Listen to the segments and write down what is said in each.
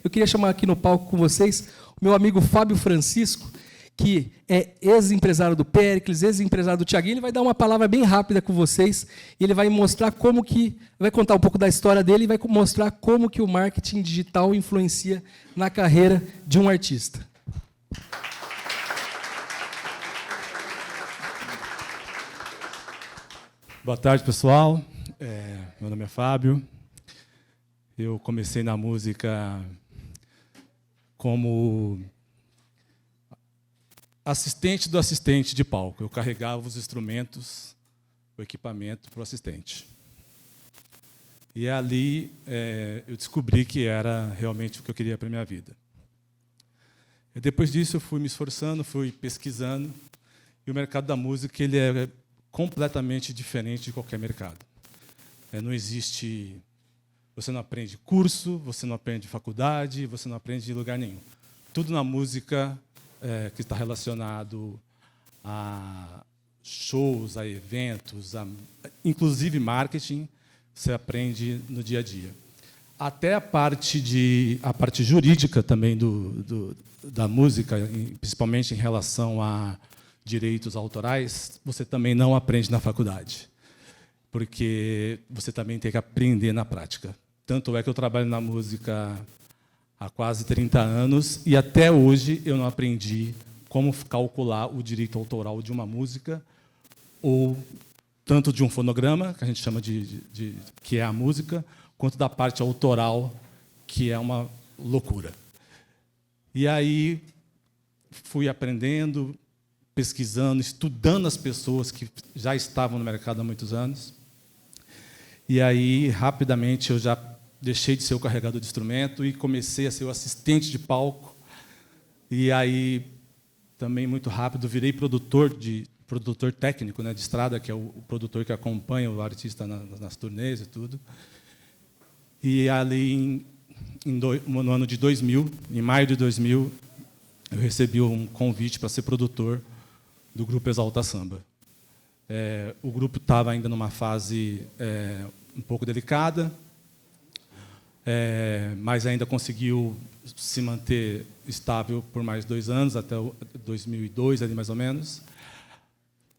eu queria chamar aqui no palco com vocês o meu amigo Fábio Francisco, que é ex-empresário do Péricles, ex-empresário do Thiaguinho. Ele vai dar uma palavra bem rápida com vocês, e ele vai mostrar como que... vai contar um pouco da história dele e vai mostrar como que o marketing digital influencia na carreira de um artista. Boa tarde, pessoal. Meu nome é Fábio. Eu comecei na música como assistente do assistente de palco. Eu carregava os instrumentos, o equipamento para o assistente. E ali eu descobri que era realmente o que eu queria para a minha vida. E depois disso, eu fui me esforçando, fui pesquisando, e o mercado da música ele é completamente diferente de qualquer mercado. Não existe... Você não aprende curso, você não aprende faculdade, você não aprende de lugar nenhum. Tudo na música que está relacionado a shows, a eventos, inclusive marketing, você aprende no dia a dia. Até a parte jurídica também da música, principalmente em relação a direitos autorais, você também não aprende na faculdade, porque você também tem que aprender na prática. Tanto é que eu trabalho na música há quase 30 anos e até hoje eu não aprendi como calcular o direito autoral de uma música, ou tanto de um fonograma, que a gente chama que é a música, quanto da parte autoral, que é uma loucura. E aí fui aprendendo, pesquisando, estudando as pessoas que já estavam no mercado há muitos anos. E aí, rapidamente, eu já deixei de ser o carregador de instrumento e comecei a ser o assistente de palco. E aí, também, muito rápido, virei produtor técnico, né, de estrada, que é o produtor que acompanha o artista nas turnês e tudo. E ali, no ano de 2000, em maio de 2000, eu recebi um convite para ser produtor do grupo Exalta Samba. O grupo estava ainda numa fase um pouco delicada, mas ainda conseguiu se manter estável por mais 2 anos, até 2002, ali mais ou menos.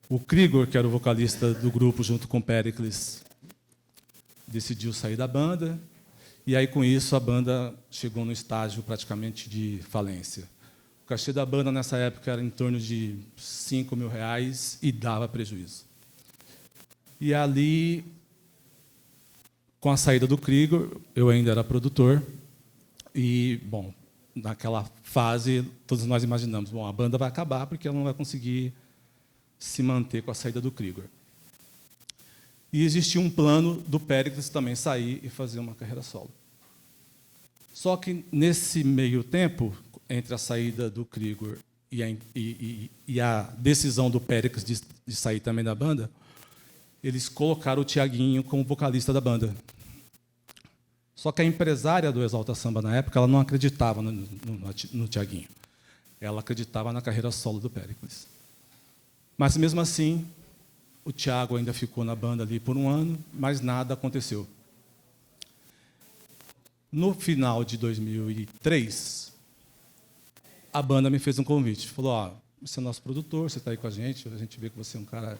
O Krigor, que era o vocalista do grupo, junto com o Péricles, decidiu sair da banda, e aí, com isso, a banda chegou no estágio praticamente de falência. O cachê da banda, nessa época, era em torno de R$5.000 e dava prejuízo. E ali, com a saída do Krigor, eu ainda era produtor. E, bom, naquela fase, todos nós imaginamos, bom, a banda vai acabar porque ela não vai conseguir se manter com a saída do Krigor. E existia um plano do Péricles também sair e fazer uma carreira solo. Só que, nesse meio tempo, entre a saída do Krigor e a decisão do Péricles de sair também da banda, eles colocaram o Thiaguinho como vocalista da banda. Só que a empresária do Exalta Samba, na época, ela não acreditava no Thiaguinho. Ela acreditava na carreira solo do Péricles. Mas, mesmo assim, o Thiago ainda ficou na banda ali por 1 ano, mas nada aconteceu. No final de 2003, a banda me fez um convite. Falou, você é nosso produtor, você está aí com a gente vê que você é um cara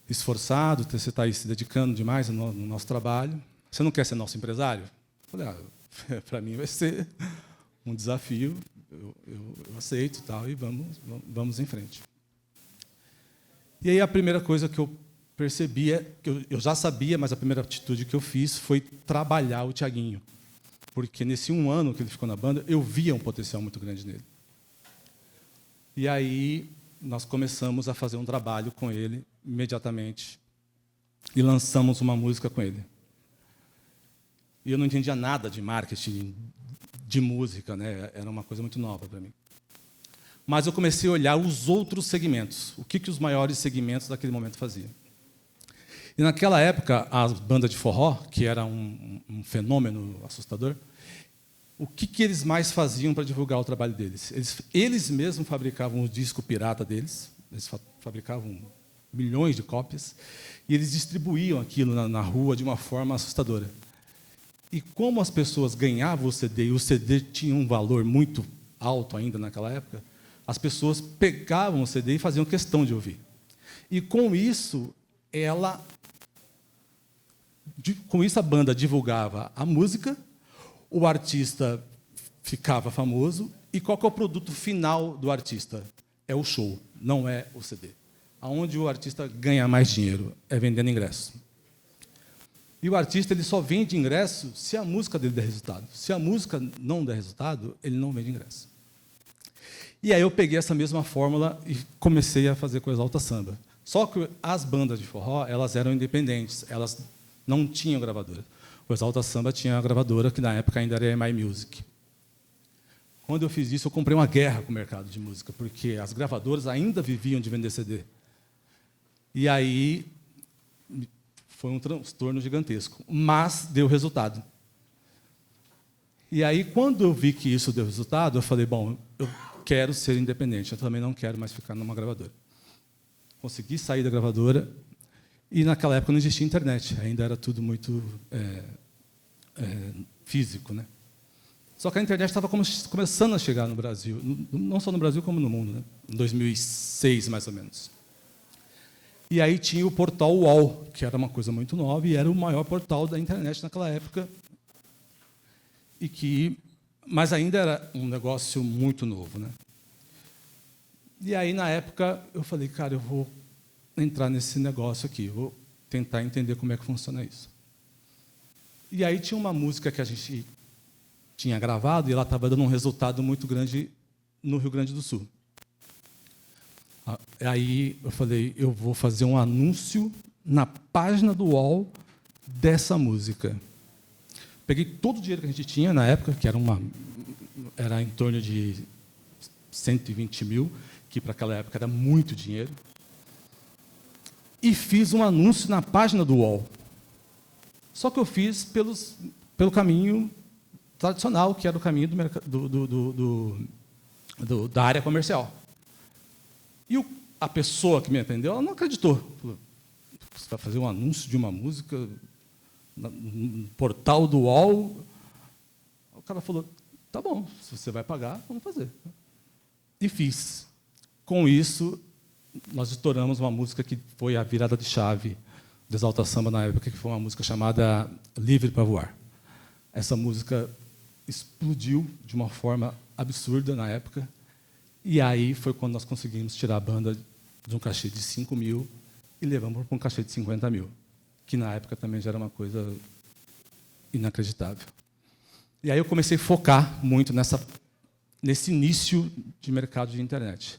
esforçado, você está aí se dedicando demais no nosso trabalho. Você não quer ser nosso empresário? Eu falei, para mim vai ser um desafio, eu aceito e tal, e vamos em frente. E aí a primeira coisa que eu percebi, que eu já sabia, mas a primeira atitude que eu fiz foi trabalhar o Thiaguinho. Porque nesse 1 ano que ele ficou na banda, eu via um potencial muito grande nele. E aí nós começamos a fazer um trabalho com ele imediatamente e lançamos uma música com ele. E eu não entendia nada de marketing, de música, né? Era uma coisa muito nova para mim. Mas eu comecei a olhar os outros segmentos, o que os maiores segmentos daquele momento faziam. E, naquela época, a banda de forró, que era um fenômeno assustador, o que eles mais faziam para divulgar o trabalho deles? Eles mesmos fabricavam o disco pirata deles, eles fabricavam milhões de cópias, e eles distribuíam aquilo na rua de uma forma assustadora. E como as pessoas ganhavam o CD, e o CD tinha um valor muito alto ainda naquela época, as pessoas pegavam o CD e faziam questão de ouvir. E, com isso, a banda divulgava a música, o artista ficava famoso, e qual que é o produto final do artista? É o show, não é o CD. Aonde o artista ganha mais dinheiro é vendendo ingresso. E o artista ele só vende ingresso se a música dele der resultado. Se a música não der resultado, ele não vende ingresso. E aí eu peguei essa mesma fórmula e comecei a fazer com o Exalta Samba. Só que as bandas de forró, elas eram independentes, elas não tinham gravadora. O Exalta Samba tinha uma gravadora que na época ainda era a EMI Music. Quando eu fiz isso, eu comprei uma guerra com o mercado de música, porque as gravadoras ainda viviam de vender CD. E aí foi um transtorno gigantesco, mas deu resultado. E aí, quando eu vi que isso deu resultado, eu falei, bom, eu quero ser independente, eu também não quero mais ficar numa gravadora. Consegui sair da gravadora, e naquela época não existia internet, ainda era tudo muito físico, né? Só que a internet estava começando a chegar no Brasil, não só no Brasil, como no mundo, né? Em 2006, mais ou menos. E aí tinha o portal UOL, que era uma coisa muito nova, e era o maior portal da internet naquela época, mas ainda era um negócio muito novo, né? E aí, na época, eu falei, cara, eu vou entrar nesse negócio aqui, vou tentar entender como é que funciona isso. E aí tinha uma música que a gente tinha gravado e ela estava dando um resultado muito grande no Rio Grande do Sul. Aí eu falei, eu vou fazer um anúncio na página do UOL dessa música. Peguei todo o dinheiro que a gente tinha na época, que era em torno de 120 mil, que para aquela época era muito dinheiro, e fiz um anúncio na página do UOL. Só que eu fiz pelo caminho tradicional, que era o caminho da área comercial. E a pessoa que me atendeu, ela não acreditou. Falou, você vai fazer um anúncio de uma música no portal do UOL? O cara falou, tá bom, se você vai pagar, vamos fazer. E fiz. Com isso, nós estouramos uma música que foi a virada de chave do Exalta Samba na época, que foi uma música chamada Livre para Voar. Essa música explodiu de uma forma absurda na época, e aí foi quando nós conseguimos tirar a banda de um cachê de 5 mil e levamos para um cachê de 50 mil, que na época também já era uma coisa inacreditável. E aí eu comecei a focar muito nesse início de mercado de internet.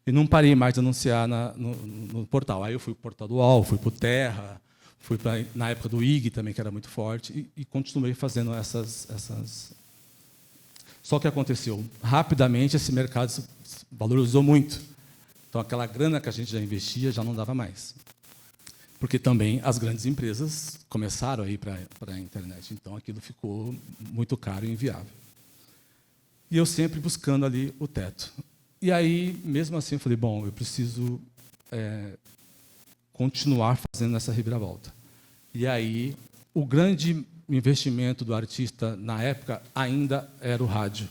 E não parei mais de anunciar no portal. Aí eu fui para o Portal do UOL, fui para o Terra, fui na época do IG também, que era muito forte, e continuei fazendo essas... Só que aconteceu, rapidamente esse mercado se valorizou muito. Então, aquela grana que a gente já investia já não dava mais. Porque também as grandes empresas começaram a ir para a internet. Então, aquilo ficou muito caro e inviável. E eu sempre buscando ali o teto. E aí, mesmo assim, eu falei, bom, eu preciso continuar fazendo essa reviravolta. E aí, o grande investimento do artista, na época, ainda era o rádio.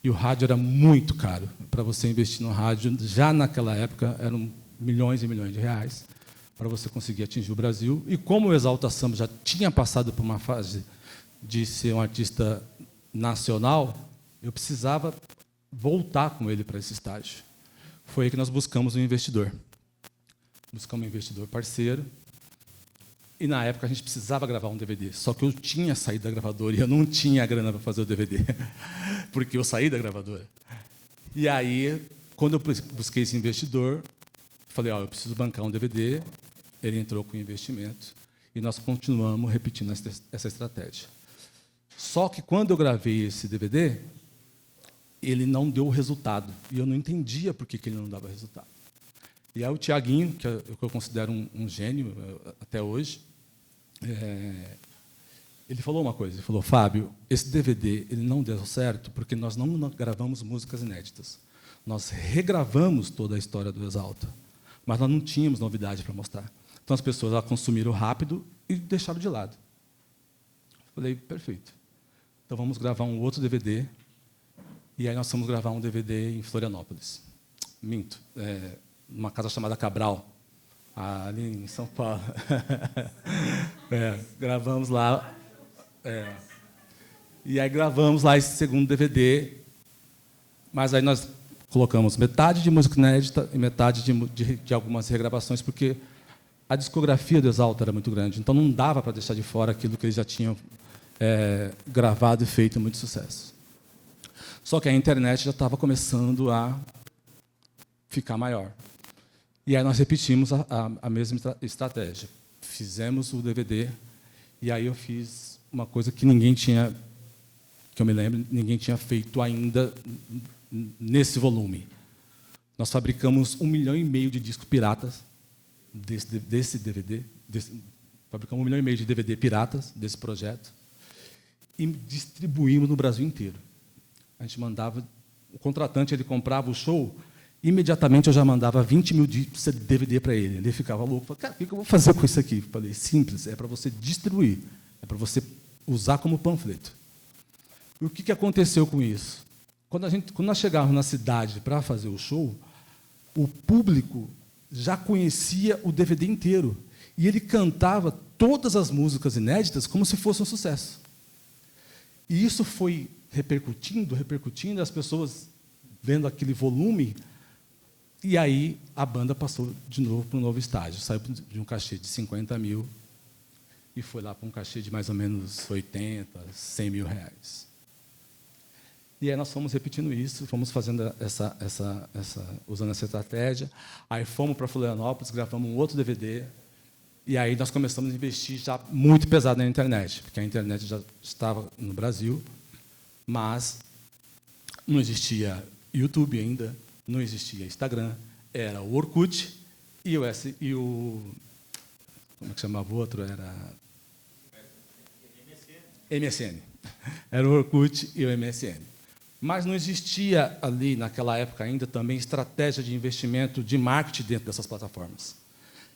E o rádio era muito caro. Para você investir no rádio, já naquela época, eram milhões e milhões de reais para você conseguir atingir o Brasil. E como o Exalta Samba já tinha passado por uma fase de ser um artista nacional, eu precisava voltar com ele para esse estágio. Foi aí que nós buscamos um investidor. Buscamos um investidor parceiro. E, na época, a gente precisava gravar um DVD. Só que eu tinha saído da gravadora e eu não tinha grana para fazer o DVD, porque eu saí da gravadora. E aí, quando eu busquei esse investidor, falei, eu preciso bancar um DVD. Ele entrou com o investimento e nós continuamos repetindo essa estratégia. Só que, quando eu gravei esse DVD, ele não deu resultado. E eu não entendia por que ele não dava resultado. E aí o Tiaguinho, que eu considero um gênio até hoje, ele falou uma coisa, ele falou, Fábio, esse DVD ele não deu certo porque nós não gravamos músicas inéditas. Nós regravamos toda a história do Exalta, mas nós não tínhamos novidade para mostrar. Então as pessoas consumiram rápido e deixaram de lado. Falei, perfeito. Então vamos gravar um outro DVD. E aí nós fomos gravar um DVD em Florianópolis. Minto, numa casa chamada Cabral, ali em São Paulo. Gravamos lá. E aí gravamos lá esse segundo DVD, mas aí nós colocamos metade de música inédita e metade de algumas regravações, porque a discografia do Exalta era muito grande, então não dava para deixar de fora aquilo que eles já tinham gravado e feito muito sucesso. Só que a internet já estava começando a ficar maior. E aí nós repetimos a mesma estratégia. Fizemos o DVD, e aí eu fiz uma coisa que ninguém tinha, que eu me lembro, ninguém tinha feito ainda nesse volume. Nós fabricamos 1,5 milhão de discos piratas desse DVD. Fabricamos 1,5 milhão de DVD piratas desse projeto e distribuímos no Brasil inteiro. A gente mandava, o contratante ele comprava o show, imediatamente eu já mandava 20 mil discos de DVD para ele. Ele ficava louco, falava, cara, o que eu vou fazer com isso aqui? Eu falei, simples, é para você distribuir, é para você usar como panfleto. E o que aconteceu com isso? Quando nós chegávamos na cidade para fazer o show, o público já conhecia o DVD inteiro. E ele cantava todas as músicas inéditas como se fosse um sucesso. E isso foi repercutindo, as pessoas vendo aquele volume, e aí a banda passou de novo para um novo estágio. Saiu de um cachê de 50 mil e foi lá para um cachê de mais ou menos 80, 100 mil reais. E aí nós fomos repetindo isso, fomos fazendo usando essa estratégia. Aí fomos para Florianópolis, gravamos um outro DVD, e aí nós começamos a investir já muito pesado na internet, porque a internet já estava no Brasil, mas não existia YouTube ainda, não existia Instagram, era o Orkut e o como é que chamava o outro? Era MSN. Era o Orkut e o MSN. Mas não existia ali, naquela época ainda, também estratégia de investimento de marketing dentro dessas plataformas.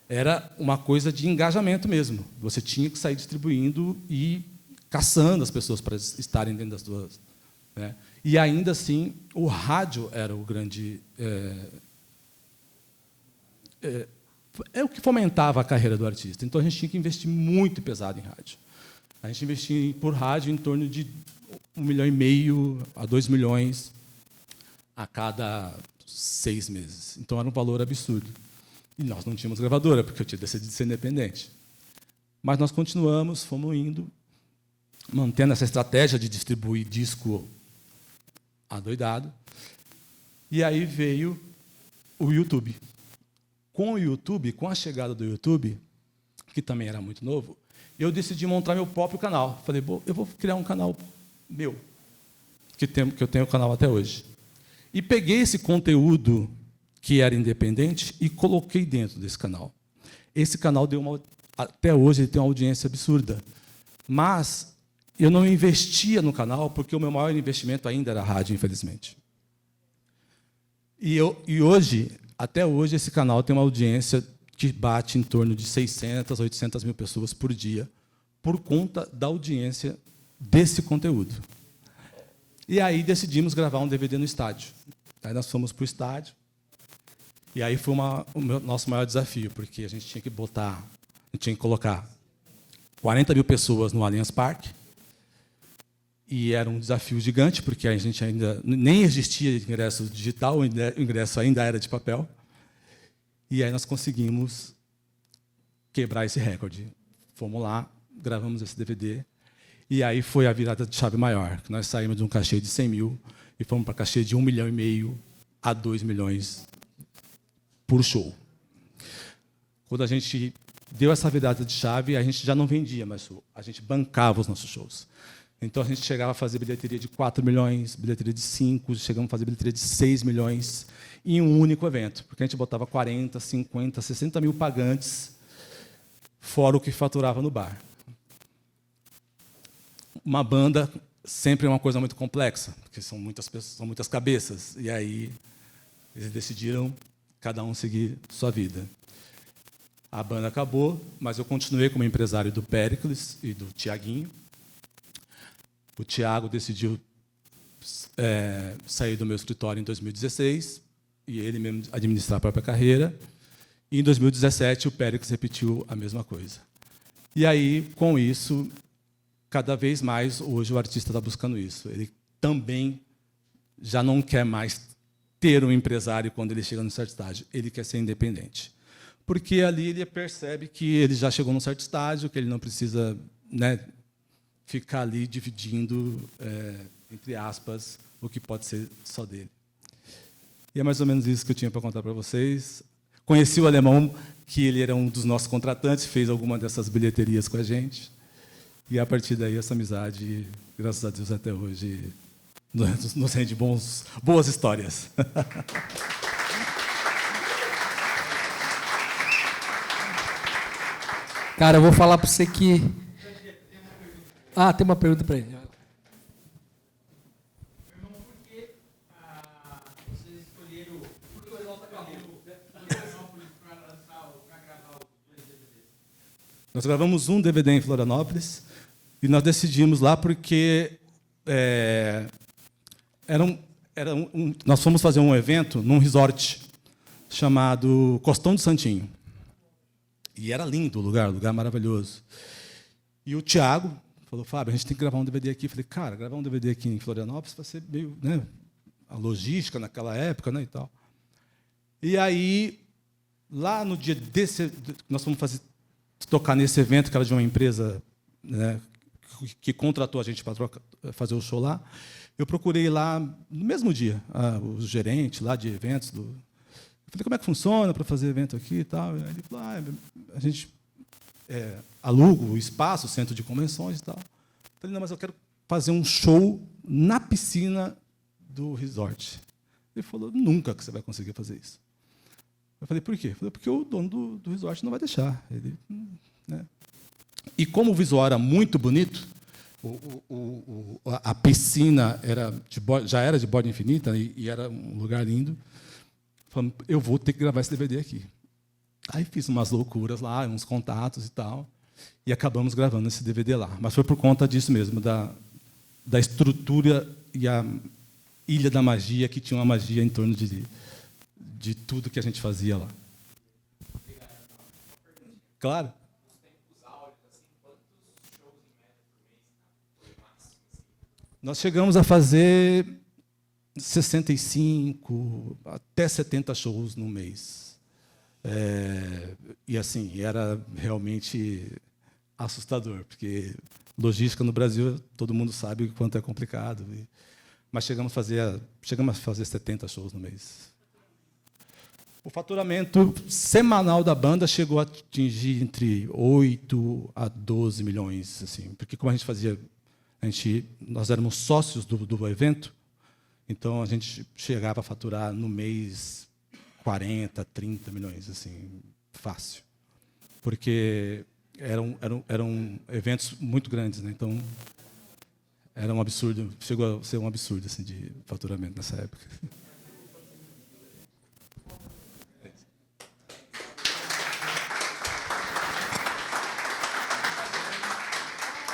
Era uma coisa de engajamento mesmo. Você tinha que sair distribuindo e caçando as pessoas para estarem dentro das duas. Né? E, ainda assim, o rádio era o grande... é o que fomentava a carreira do artista. Então, a gente tinha que investir muito pesado em rádio. A gente investia por rádio em torno de 1,5 milhão a 2 milhões a cada 6 meses. Então, era um valor absurdo. E nós não tínhamos gravadora, porque eu tinha decidido ser independente. Mas nós continuamos, fomos indo, mantendo essa estratégia de distribuir disco adoidado. E aí veio o YouTube. Com o YouTube, com a chegada do YouTube, que também era muito novo, eu decidi montar meu próprio canal. Falei, eu vou criar um canal meu, que eu tenho o canal até hoje. E peguei esse conteúdo que era independente e coloquei dentro desse canal. Esse canal até hoje ele tem uma audiência absurda. Mas eu não investia no canal porque o meu maior investimento ainda era a rádio, infelizmente. E hoje, até hoje, esse canal tem uma audiência que bate em torno de 600, 800 mil pessoas por dia, por conta da audiência desse conteúdo. E aí decidimos gravar um DVD no estádio. Aí nós fomos para o estádio, e aí foi o nosso maior desafio, porque a gente tinha que colocar 40 mil pessoas no Allianz Parque, e era um desafio gigante, porque a gente ainda nem existia ingresso digital, o ingresso ainda era de papel. E aí nós conseguimos quebrar esse recorde. Fomos lá, gravamos esse DVD, e aí foi a virada de chave maior, que nós saímos de um cachê de 100 mil e fomos para cachê de 1,5 milhão a 2 milhões por show. Quando a gente deu essa virada de chave, a gente já não vendia mais show, a gente bancava os nossos shows. Então, a gente chegava a fazer bilheteria de 4 milhões, bilheteria de 5, chegamos a fazer bilheteria de 6 milhões em um único evento, porque a gente botava 40, 50, 60 mil pagantes, fora o que faturava no bar. Uma banda sempre é uma coisa muito complexa, porque são muitas pessoas, são muitas cabeças, e aí eles decidiram cada um seguir sua vida. A banda acabou, mas eu continuei como empresário do Péricles e do Tiaguinho, O Tiago decidiu sair do meu escritório em 2016 e ele mesmo administrar a própria carreira. E em 2017 o Péricles repetiu a mesma coisa. E aí, com isso, cada vez mais hoje o artista está buscando isso. Ele também já não quer mais ter um empresário quando ele chega no certo estágio. Ele quer ser independente. Porque ali ele percebe que ele já chegou num certo estágio, que ele não precisa, né, ficar ali dividindo, entre aspas, o que pode ser só dele. E é mais ou menos isso que eu tinha para contar para vocês. Conheci o Alemão, que ele era um dos nossos contratantes, fez alguma dessas bilheterias com a gente. E, a partir daí, essa amizade, graças a Deus, até hoje, nos rende boas histórias. Cara, eu vou falar para você que... Ah, tem uma pergunta para ele. Vocês escolheram... Por que o Florianópolis para lançar, para gravar os 2 DVDs? Nós gravamos um DVD em Florianópolis e nós decidimos lá porque nós fomos fazer um evento num resort chamado Costão do Santinho. E era lindo o lugar maravilhoso. E o Tiago falou, Fábio, a gente tem que gravar um DVD aqui. Eu falei, cara, gravar um DVD aqui em Florianópolis vai ser meio, né, a logística naquela época, né, e tal. E aí, lá no dia desse, nós fomos tocar nesse evento, que era de uma empresa, né, que contratou a gente para fazer o show lá. Eu procurei lá, no mesmo dia, o gerente lá de eventos. Eu falei, como é que funciona para fazer evento aqui e tal? E aí ele falou, a gente aluga o espaço, o centro de convenções e tal. Eu falei, não, mas eu quero fazer um show na piscina do resort. Ele falou, nunca que você vai conseguir fazer isso. Eu falei, por quê? Eu falei, porque o dono do resort não vai deixar. Ele, né? E como o visual era muito bonito, a piscina já era de borda infinita e era um lugar lindo, falando, eu vou ter que gravar esse DVD aqui. Aí fiz umas loucuras lá, uns contatos e tal, e acabamos gravando esse DVD lá. Mas foi por conta disso mesmo, da estrutura e a Ilha da Magia, que tinha uma magia em torno de tudo que a gente fazia lá. Claro. Nós chegamos a fazer 65 até 70 shows no mês. E assim, era realmente assustador, porque logística no Brasil, todo mundo sabe o quanto é complicado. Mas chegamos a fazer 70 shows no mês. O faturamento semanal da banda chegou a atingir entre 8 a 12 milhões, assim, porque como a gente fazia, nós éramos sócios do evento, então a gente chegava a faturar no mês 40, 30 milhões, assim, fácil. Porque eram eventos muito grandes, né? Então era um absurdo, chegou a ser um absurdo assim, de faturamento nessa época.